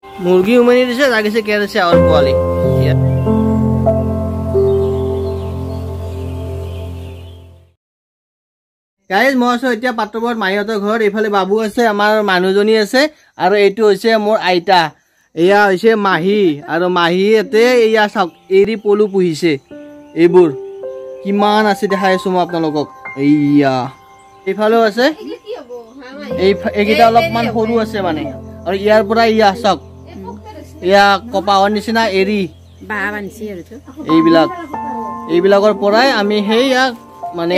মুৰ্গী উমনি দিছে লাগিছে কে আছে আৰু পোৱালি গাইজ মই আছো এতিয়া পাত্ৰপৰত মাহীহঁতৰ ঘৰত এইফালে বাবু আছে আমাৰ মানুহজনী আছে আৰু এইটো হৈছে মোৰ আইতা এয়া হৈছে মাহী আৰু মাহীহঁতে এয়া চাওক এৰি পলু পুহিছে এইবোৰ কিমান আছে দেখাই আছো মই আপোনালোকক এইয়া এইফালেও আছে এইকেইটা অলপমান সৰু আছে মানে আৰু ইয়াৰ পৰা ইয়া চাওক ইয়া কপাহৰ নিচিনা এৰি এইবিলাকৰ পৰাই আমি সেইয়া মানে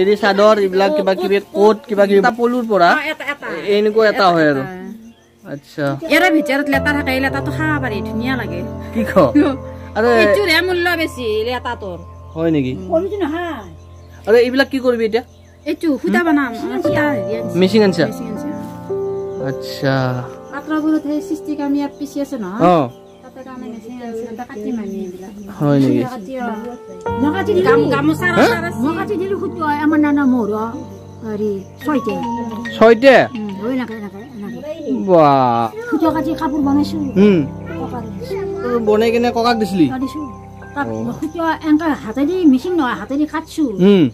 এৰি চাদৰ এইবিলাক কিবা কিবি কোট কিবা কিবি পলুৰ পৰা এনেকুৱা এটা হয় আৰু আচ্ছা ইয়াৰ ভিতৰত লেতা থাকে লেতাটো খাব পাৰি ধুনীয়া লাগে কি ক আৰু এইটোৰে মূল্য বেছি লেতাটোৰ হয় নেকি আৰু এইবিলাক কি কৰিবি এতিয়া এইটো খুটা বনাম খুটা মেচিন আনছা আচ্ছা পাত্ৰবোৰত সেই সৃষ্টি কাম ইয়াত পিছি আছে ন তাতে কাৰণে মেচিন আছে এটা কাটি মানি এইবিলাক হয় নেকি নকাটি গামোচা নকাটি দিলো খুটো আমাৰ নানা মোৰ আৰি ছয়তে হয় না বাহ খুটো কাটি কাপোৰ বনাইছো বনাই কিনে ককাক দিছিলি খুটো এনেকা হাতেদি মেচিন নহয় হাতেদি কাটছো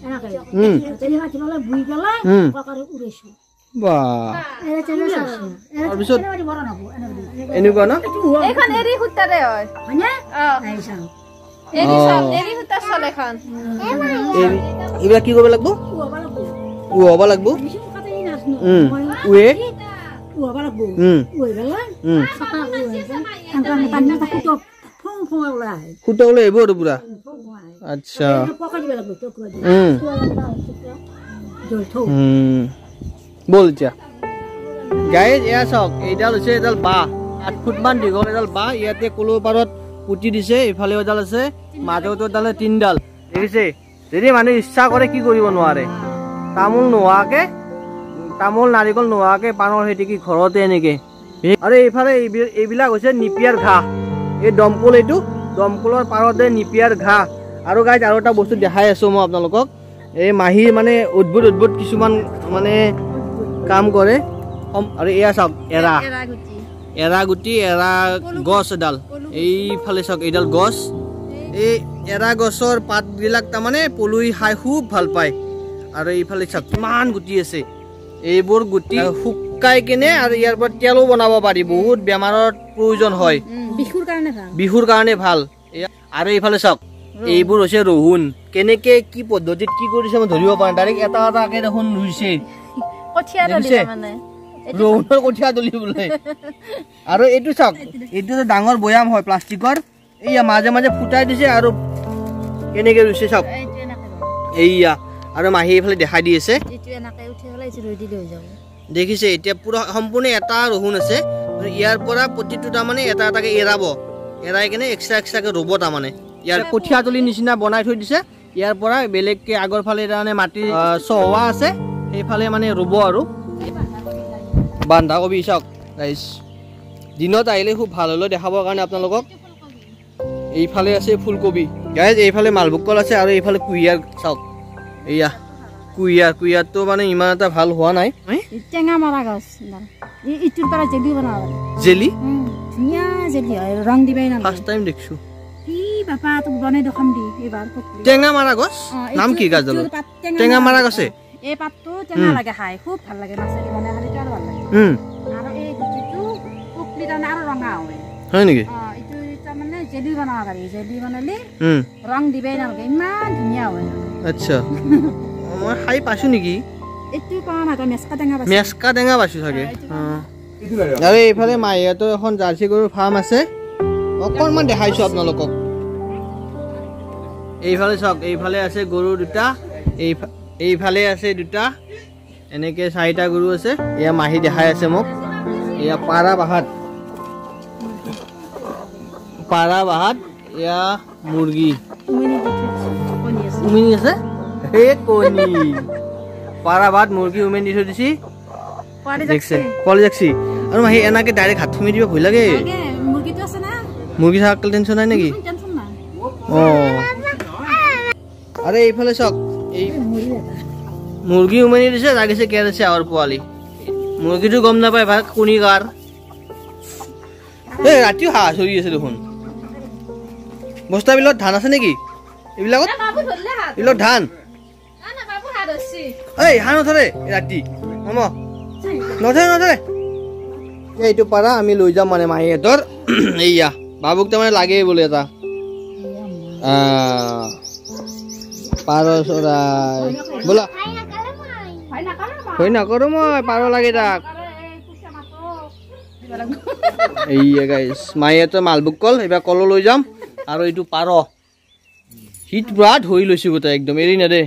এনেকা হাতেদি কাটি পেলাই বুই পেলাই ককাৰে উৰাইছো বাহ তাৰপিছত এনেকুৱা ন এইখন এৰি খুটাৰে হয় হয়নে এৰি সব এৰি খুটা চলে খন এইবিলাক কি কৰিব লাগিব উহাব লাগিব উহে উহাব লাগিব উহে পেলাই চকা উহে এনেকা পানী খুটো ফং ফং ওলাই খুটা ওলাই আহিব আৰু পুৰা আচ্ছা পকাই দিব লাগিব টুকুৰা দি বল এতিয়া গাইজ এয়া চাওক এইডাল হৈছে এডাল বাঁহ 8 ফুটমান দীঘল এডাল বাঁহ ইয়াতে কলো পাৰত পুতি দিছে ইফালে এডাল আছে মাজতো এডালে 3ডাল দেখিছে যদি মানুহ ইচ্ছা কৰে কি কৰিব নোৱাৰে তামোল নোহোৱাকে তামোল নাৰিকল নোহোৱাকে পানৰ খেতি কি ঘৰতে এনেকে আৰু এইফালে এইবিলাক হৈছে নিপিয়াৰ ঘাঁহ এই দমকল এইটো দমকলৰ পাৰতে নিপিয়াৰ ঘাঁহ আৰু গাইজ আৰু এটা বস্তু দেখাই আছো মই আপোনালোকক এই মাহীৰ মানে অদ্ভুত কিছুমান মানে কাম কৰে আৰু এয়া চাওক এৰা গুটি এৰা গছ এডাল এইফালে চাওক এইডাল গছ এই এৰা গছৰ পাতবিলাক তাৰমানে পলুই খাই খুব ভাল পায় আৰু এইফালে চাওক কিমান গুটি আছে এইবোৰ গুটি শুকাই কিনে আৰু ইয়াৰ পৰা তেলো বনাব পাৰি বহুত বেমাৰৰ প্ৰয়োজন হয় বিহুৰ কাৰণে ভাল আৰু এইফালে চাওক এইবোৰ হৈছে ৰহুন কেনেকে কি পদ্ধতিত কি কৰিছে মই ধৰিব পৰা ডাইৰেক্ট এটা এটাকে দেখোন ৰুইছে ৰহুনৰ কঠীয়া তলি বোলে আৰু এইটো চাওক এইটো ডাঙৰ বয়াম হয় প্লাষ্টিকৰ এইয়া মাজে মাজে ফুটাই দিছে আৰু কেনেকে ৰুইছে চাওক এইয়া আৰু মাহী এইফালে দেখাই দি আছে দেখিছে এতিয়া পুৰা সম্পূৰ্ণ এটা ৰহুন আছে ইয়াৰ পৰা প্ৰতিটো তাৰমানে এটা এটাকে এৰাই কিনে এক্সট্ৰাকে ৰুব তাৰমানে ইয়াৰ কঠীয়া তলি নিচিনা বনাই থৈ দিছে ইয়াৰ পৰা বেলেগকে আগৰ ফালে তাৰমানে মাটি চহোৱা আছে সেইফালে মানে ৰুব আৰু বন্ধাকবি চাওক গাইজ দিনত আহিলে খুব ভাল হলেও দেখাবৰ কাৰণে আপোনালোকক এইফালে আছে ফুলকবি গাইজ এইফালে মালভোগ কল আছে আৰু এইফালে কুঁহিয়াৰ চাওক এয়া কুঁহিয়াৰটো মানে ইমান এটা ভাল হোৱা নাই টেঙা মৰা গছ ইটোৰ পৰা জেলি বনাব জেলি ধুনীয়া জেলি হয় ৰং দিবাই না ফাৰ্ষ্ট টাইম দেখছো কি বাপা তোক বনাই দেখাম দি এবাৰ টেঙা মাৰা গছ নাম কি গাছডালৰ টেঙা মাৰা গছে এই পাতটো টেঙা লাগে খাই খুব ভাল লাগে নাচি বনাই খালি আৰু ভাল লাগে আৰু এই গুটিটো কুকলি তাৰমানে আৰু ৰঙা হয় নেকি এইটো তাৰমানে জেলি বনাব পাৰি জেলি বনালে ৰং দিবাই নালাগে ইমান ধুনীয়া হয় আচ্ছা মই খাই পাইছো নেকি এইটো কোৱা নাই মেচকা টেঙা পাইছো চাগে আৰু এইফালে মাহীহঁতৰ এখন জাৰ্চি গৰুৰ ফাৰ্ম আছে অকণমান দেখাইছো আপোনালোকক এইফালে চাওক এইফালে আছে গৰু দুটা এইফালে আছে দুটা এনেকে 4টা গৰু আছে এয়া মাহী দেখাই আছে মোক এয়া পাৰা বাহাত এয়া মুৰ্গী উমনি আছে এই কণী পাৰা বাহাত মুৰ্গী উমনি দি থৈ দিছি পোৱালি যাকছি আৰু মাহী এনেকে ডাইৰেক্ট হাত থুমি দিব ভয় লাগে মুৰ্গী থাকাল টেনচন নাই নেকি আৰে এইফালে চাওক এই মুৰ্গী উমনি দিছে লাগিছে কে আছে আৰু পোৱালি মুৰ্গীটো গম নাপায় ভাগ কোনি কাৰ এই ৰাতিও হাঁহ চৰি আছে দেখোন বস্তাবিলাক ধান আছে নেকি এইবিলাকত এইবিলাক ধান এই হাঁহ নধৰে ৰাতি নধৰে এইটো পাৰা আমি লৈ যাম মানে মাহীহঁতৰ এইয়া বাবুক তাৰমানে লাগেই বোলে এটা পাৰ চৰাই বোলা হয় নকৰোঁ মই পাৰ লাগে তাক এইয়া গাইছ মাহীহঁতৰ মালভোগ কল এইবাৰ কলো লৈ যাম আৰু এইটো পাৰ শীত পুৰা ধৰি লৈছোঁ গোটেই একদম এৰি নেদে